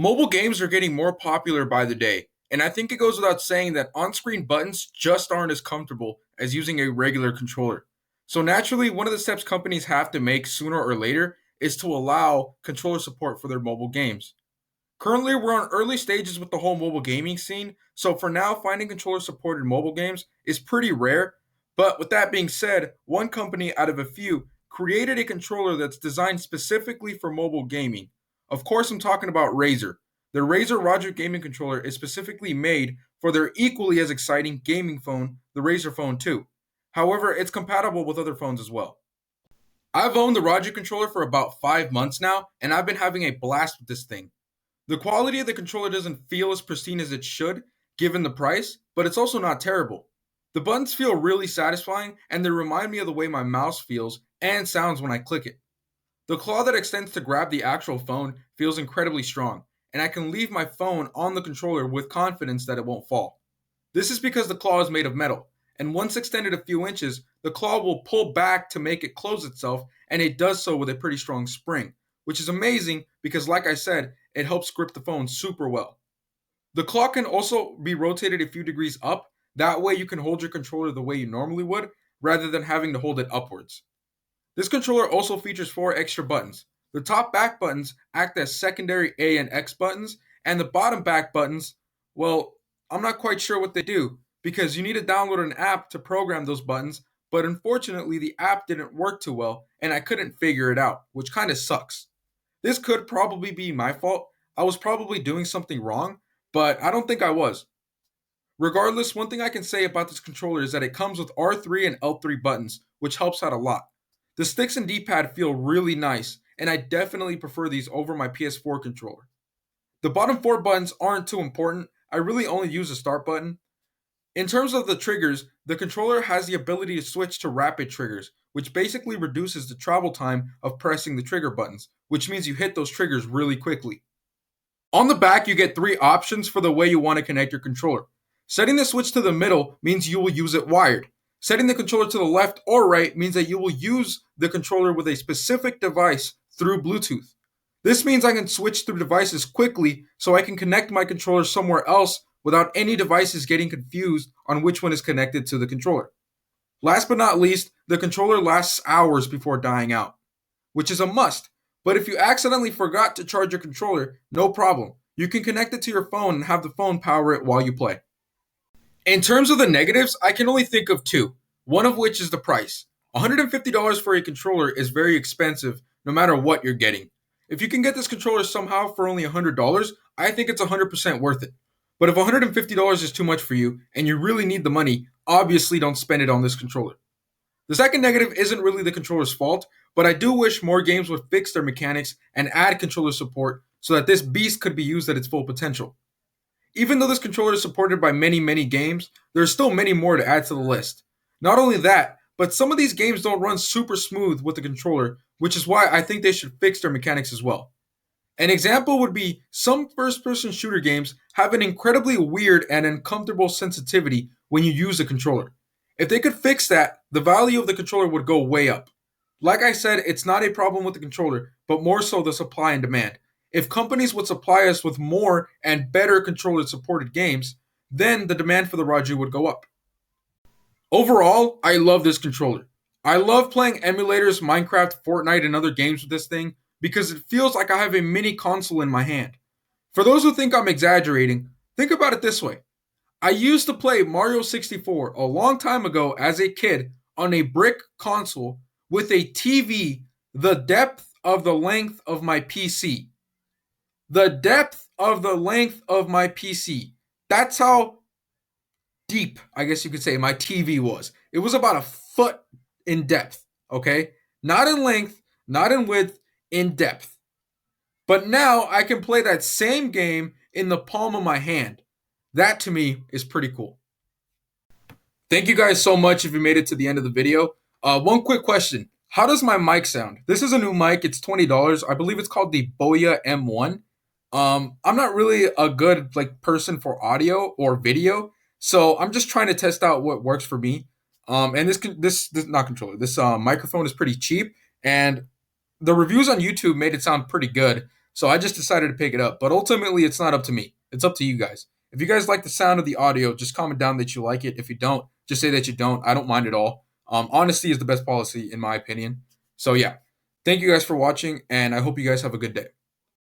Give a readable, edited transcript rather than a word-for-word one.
Mobile games are getting more popular by the day, and I think it goes without saying that on screen buttons just aren't as comfortable as using a regular controller. So, naturally, one of the steps companies have to make sooner or later is to allow controller support for their mobile games. Currently, we're on early stages with the whole mobile gaming scene, so for now, finding controller supported mobile games is pretty rare. But with that being said, one company out of a few created a controller that's designed specifically for mobile gaming. Of course, I'm talking about Razer. The Razer Raiju gaming controller is specifically made for their equally as exciting gaming phone, the Razer Phone 2. However, it's compatible with other phones as well. I've owned the Raiju controller for about 5 months now, and I've been having a blast with this thing. The quality of the controller doesn't feel as pristine as it should, given the price, but it's also not terrible. The buttons feel really satisfying, and they remind me of the way my mouse feels and sounds when I click it. The claw that extends to grab the actual phone feels incredibly strong, and I can leave my phone on the controller with confidence that it won't fall. This is because the claw is made of metal, and once extended a few inches, the claw will pull back to make it close itself, and it does so with a pretty strong spring, which is amazing because, like I said, it helps grip the phone super well. The claw can also be rotated a few degrees up, that way you can hold your controller the way you normally would, rather than having to hold it upwards. This controller also features four extra buttons. The top back buttons act as secondary A and X buttons, and the bottom back buttons, well, I'm not quite sure what they do because you need to download an app to program those buttons, but unfortunately the app didn't work too well and I couldn't figure it out, which kind of sucks. This could probably be my fault. I was probably doing something wrong, but I don't think I was. Regardless, one thing I can say about this controller is that it comes with R3 and L3 buttons, which helps out a lot. The sticks and D-pad feel really nice, and I definitely prefer these over my PS4 controller. The bottom four buttons aren't too important. I really only use the start button. In terms of the triggers, the controller has the ability to switch to rapid triggers, which basically reduces the travel time of pressing the trigger buttons, which means you hit those triggers really quickly. On the back, you get three options for the way you want to connect your controller. Setting the switch to the middle means you will use it wired. Setting the controller to the left or right means that you will use the controller with a specific device through Bluetooth. This means I can switch through devices quickly so I can connect my controller somewhere else without any devices getting confused on which one is connected to the controller. Last but not least, the controller lasts hours before dying out, which is a must. But if you accidentally forgot to charge your controller, no problem. You can connect it to your phone and have the phone power it while you play. In terms of the negatives, I can only think of two, one of which is the price. $150 for a controller is very expensive no matter what you're getting. If you can get this controller somehow for only $100, I think it's 100% worth it. But if $150 is too much for you and you really need the money, obviously don't spend it on this controller. The second negative isn't really the controller's fault, but I do wish more games would fix their mechanics and add controller support so that this beast could be used at its full potential. Even though this controller is supported by many games, there are still many more to add to the list. Not only that, but some of these games don't run super smooth with the controller, which is why I think they should fix their mechanics as well. An example would be some first person shooter games have an incredibly weird and uncomfortable sensitivity when you use the controller. If they could fix that, the value of the controller would go way up. Like I said, it's not a problem with the controller, but more so the supply and demand. If companies would supply us with more and better controller supported games, then the demand for the Raiju would go up. Overall, I love this controller. I love playing emulators, Minecraft, Fortnite, and other games with this thing because it feels like I have a mini console in my hand. For those who think I'm exaggerating, think about it this way. I used to play Mario 64 a long time ago as a kid on a brick console with a TV the depth of the length of my PC. The depth of the length of my PC. That's how deep, I guess you could say, my TV was. It was about a foot in depth, okay? Not in length, not in width, in depth. But now I can play that same game in the palm of my hand. That to me is pretty cool. Thank you guys so much if you made it to the end of the video. One quick question. How does my mic sound? This is a new mic. It's $20. I believe it's called the Boya M1. I'm not really a good person for audio or video, so I'm just trying to test out what works for me. And this not controller. This microphone is pretty cheap, and the reviews on YouTube made it sound pretty good. So I just decided to pick it up. But ultimately, it's not up to me. It's up to you guys. If you guys like the sound of the audio, just comment down that you like it. If you don't, just say that you don't. I don't mind at all. Honesty is the best policy, in my opinion. So, yeah. Thank you guys for watching, and I hope you guys have a good day.